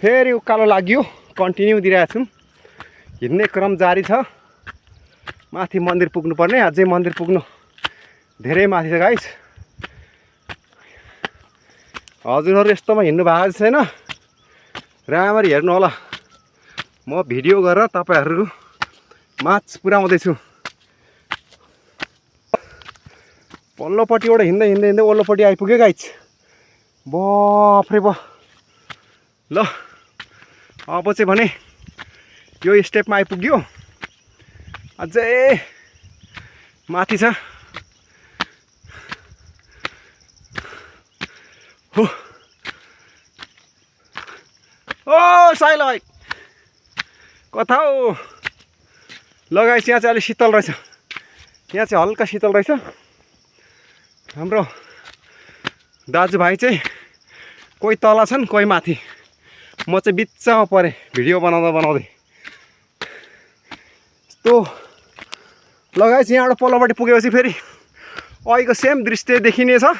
फेरि उकालो लाग्यो कन्टिन्यू दिइरहेको छौँ हिँड्ने क्रम जारी छ माथि मन्दिर पुग्नुपर्ने अझै मन्दिर पुग्नु धेरै माथि छ गाइस हजुरहरू यस्तोमा हिँड्नु भएको छैन राम्ररी हेर्नु होला म भिडियो गरेर तपाईहरुको माझ पुर्याउँदैछु पल्लोपट्टिबाट हिँड्दै हिँड्दै हिँड्दै ओल्लोपट्टि आइपुग्यो गाइस बाफ्रे बा ल अब चाहिँ भने यो स्टेपमा आइपुग्यो अझै माथि छ ओ साइला भाइ कता हो ल गाइस यहाँ चाहिँ अलि शीतल रहेछ यहाँ चाहिँ हल्का शीतल रहेछ हाम्रो दाजुभाइ चाहिँ कोही तल छन् कोही माथि म चाहिँ बिचमा परे भिडियो बनाउँदा बनाउँदै यस्तो ल गाइस यहाँबाट पल्लोपट्टि पुगेपछि फेरि अहिलेको सेम दृश्य देखिने छ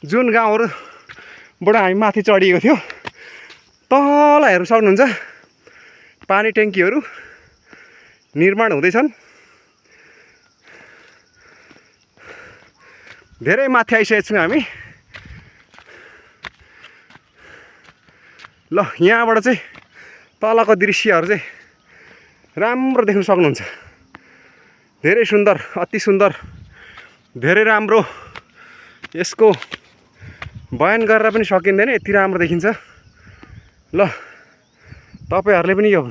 जुन गाउँहरुबाट हामी माथि चढिएको थियो तल हेर्न सक्नुहुन्छ पानी ट्याङ्कीहरू निर्माण हुँदैछन् धेरै माथि आइसकेको छौँ हामी ल यहाँबाट चाहिँ तलको दृश्यहरू चाहिँ राम्रो देख्न सक्नुहुन्छ धेरै सुन्दर अति सुन्दर धेरै राम्रो यसको बयान गरेर पनि सकिँदैन यति राम्रो देखिन्छ ल तपाईहरुले पनि यो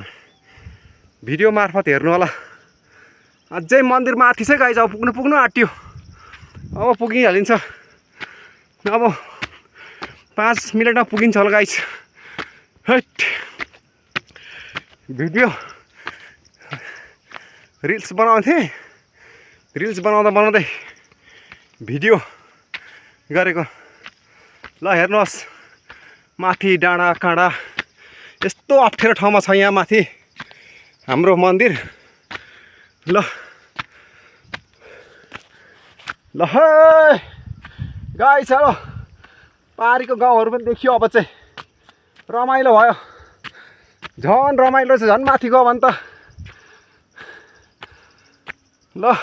भिडियो मार्फत हेर्नु होला अझै मन्दिर माथि चाहिँ गाइस अब पुग्नु आट्यो अब पुगिहालिन्छ अब 5 मिनेटमा पुगिन्छ होला गाइस हट भिडियो रिल्स बनाउँथे रिल्स बनाउँदै भिडियो गरेको ल हेर्नुहोस् माथि डाँडा काँडा यस्तो अप्ठ्यारो ठाउँमा छ यहाँ माथि हाम्रो मन्दिर ल ल गाइस हेलो पारीको गाउँहरू पनि देखियो अब चाहिँ रमाइलो भयो झन् रमाइलो छ झन् माथि गयो भने त ल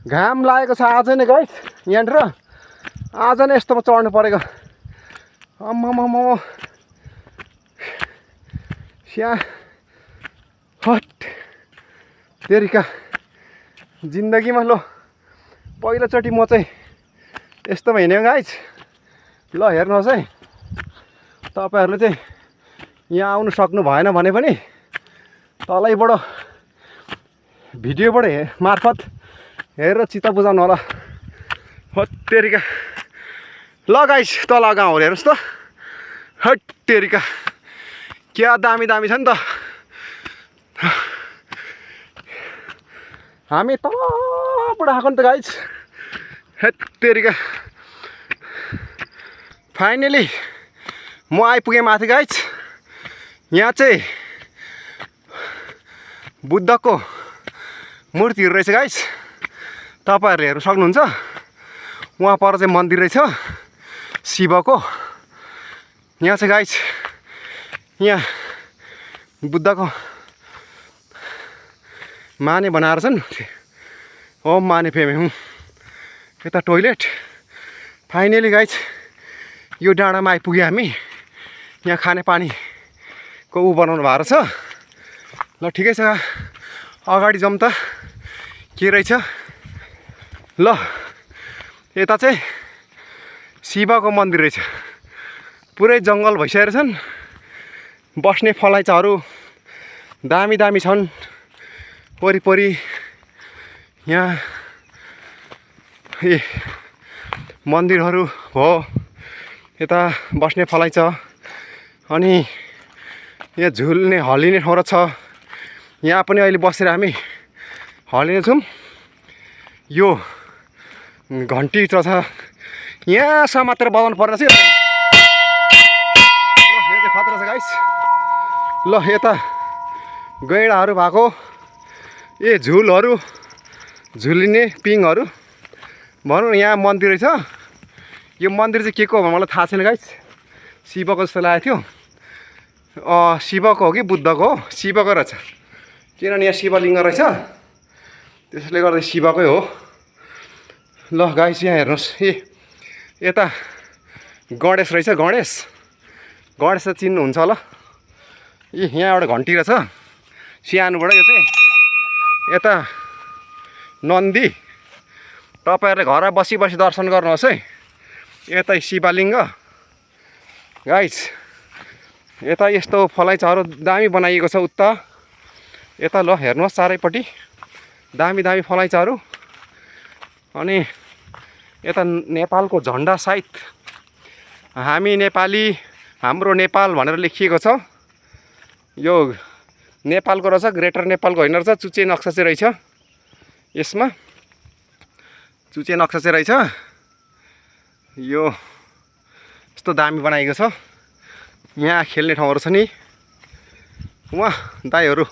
घाम लागेको छ आज नै गाइस यहाँनिर आज नै यस्तोमा चढ्नु परेको आम्मामा स्या हट तेरिका जिन्दगीमा ल पहिलोचोटि म चाहिँ यस्तोमा हिँड्यो गाइस ल हेर्नुहोस् है तपाईहरुले चाहिँ यहाँ आउनु सक्नु भएन भने पनि तलैबाट भिडियोबाट मार्फत हेरेर चित्त बुझाउनु होला हट तेरिका ल गाइस तल गाउँहरु हेर्नुस् त हट तेरिका क्या दामी दामी छ नि त हामी तलबाट आएको नि त गाइस हट तेरिका फाइनली म आइपुगेँ माथि गाइस यहाँ चाहिँ बुद्धको मूर्तिहरू रहेछ गाइस तपाईहरुले हेर्न सक्नुहुन्छ वहाँ पर चाहिँ मन्दिर रहेछ शिवको यहाँ चाहिँ गाइस यहाँ बुद्धको माने बनाएर छन् ओम माने फेमे हुँ यता टोइलेट फाइनली गाइस यो डाँडामा आइपुग्यो हामी यहाँ खाने पानीको उ बनाउनु भएको छ ल ठिकै छ अगाडि जाउँ त के रहेछ ल यता चाहिँ शिवको मन्दिर रहेछ पुरै जङ्गल भइसकेको छन् बस्ने फलैचाहरू दामी दामी छन् वरिपरि यहाँ मन्दिरहरू हो यता बस्ने फलैचा अनि यहाँ झुल्ने हल्लिने ठाउँ छ यहाँ पनि अहिले बसेर हामी हल्लिनेछौँ यो घन्टी छ यहाँसम्म मात्र बजाउनु पर्ने छ ल यो चाहिँ खतरा छ गाइस ल यता गैँडाहरू भएको झुलहरू झुलिने पिङहरू भनौँ न यहाँ मन्दिर रहेछ यो मन्दिर चाहिँ के को हो मलाई थाहा छैन गाइस। शिवको जस्तो लागेको थियो। शिवको हो कि बुद्धको हो? शिवको रहेछ, किनभने यहाँ शिवलिङ्ग रहेछ, त्यसले गर्दा शिवकै हो। ल गाइस यहाँ हेर्नुहोस्, यता गणेश रहेछ। गणेश त चिन्नुहुन्छ होला। यहाँ एउटा घन्टी रहेछ सानोबाट। यो चाहिँ यता नन्दी। तपाईँहरूले घर बसी दर्शन गर्नुहोस् है। यता शिवलिङ्ग गाइस। यता यस्तो फलाइचाहरू दामी बनाइएको छ उता। यता ल हेर्नुहोस् चारैपट्टि दामी फलाइचाहरू। अनि यता नेपालको झन्डा सायद हामी नेपाली, हाम्रो नेपाल भनेर लेखिएको छ। यो नेपालको रहेछ, ग्रेटर नेपालको होइन रहेछ। चुचे नक्सा चाहिँ रहेछ यसमा, चुचे नक्सा चाहिँ रहेछ। यो यस्तो दामी बनाएको छ। यहाँ खेल्ने ठाउँहरू छ नि। वहाँ दाइहरू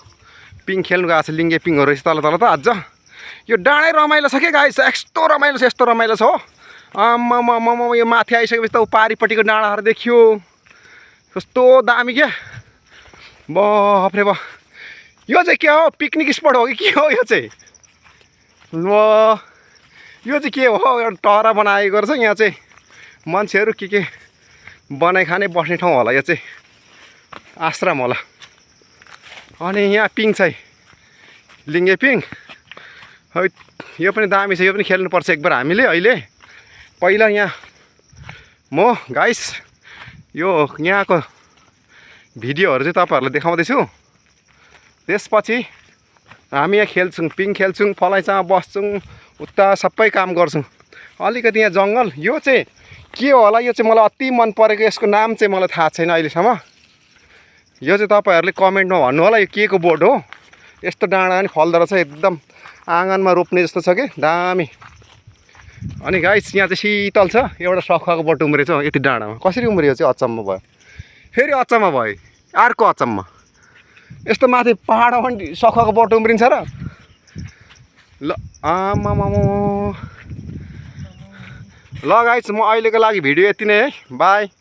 पिङ खेल्नु गएको छ, लिङ्गे पिङहरू रहेछ तल त अझ। यो डाँडै रमाइलो छ क्या गाइस, यस्तो रमाइलो छ हो। आम्मामामा यो माथि आइसकेपछि त पारिपट्टिको डाँडाहरू देखियो, कस्तो दामी क्या। बाफरे बा, यो चाहिँ के हो? पिकनिक स्पट हो कि के हो यो चाहिँ? ल यो चाहिँ के हो? एउटा टहरा बनाएको रहेछ। यहाँ चाहिँ मान्छेहरू के बनाइ खाने बस्ने ठाउँ होला। यो चाहिँ आश्रम होला। अनि यहाँ पिङ छ, लिङ्गे पिङ। है यो पनि दामी छ, यो पनि खेल्नुपर्छ एक बार हामीले। अहिले पहिला यहाँ म गाइस यो यहाँको भिडियोहरू चाहिँ तपाईँहरूलाई देखाउँदैछु। त्यसपछि हामी यहाँ खेल्छौँ, पिङ खेल्छौँ, फलाइचामा बस्छौँ, उता सबै काम गर्छौँ। अलिकति यहाँ जङ्गल। यो चाहिँ के होला? यो चाहिँ मलाई अति मन परेको। यसको नाम चाहिँ मलाई थाहा छैन अहिलेसम्म। यो चाहिँ तपाईँहरूले कमेन्टमा भन्नु होला यो के को बोट हो। यस्तो डाँडा पनि फल्दो रहेछ, एकदम आँगनमा रोप्ने जस्तो छ कि दामी। अनि गाइस यहाँ चाहिँ शीतल छ। एउटा सखुवाको बोट उम्रेछ यति डाँडामा। कसरी उम्रियो चाहिँ अचम्म भयो। फेरि अचम्म भयो, अर्को अचम्म। यस्तो माथि पहाडमा पनि सखुवाको बोट उम्रिन्छ र? ल आमामामा। ल गाइस म अहिलेको लागि भिडियो यति नै है। बाई।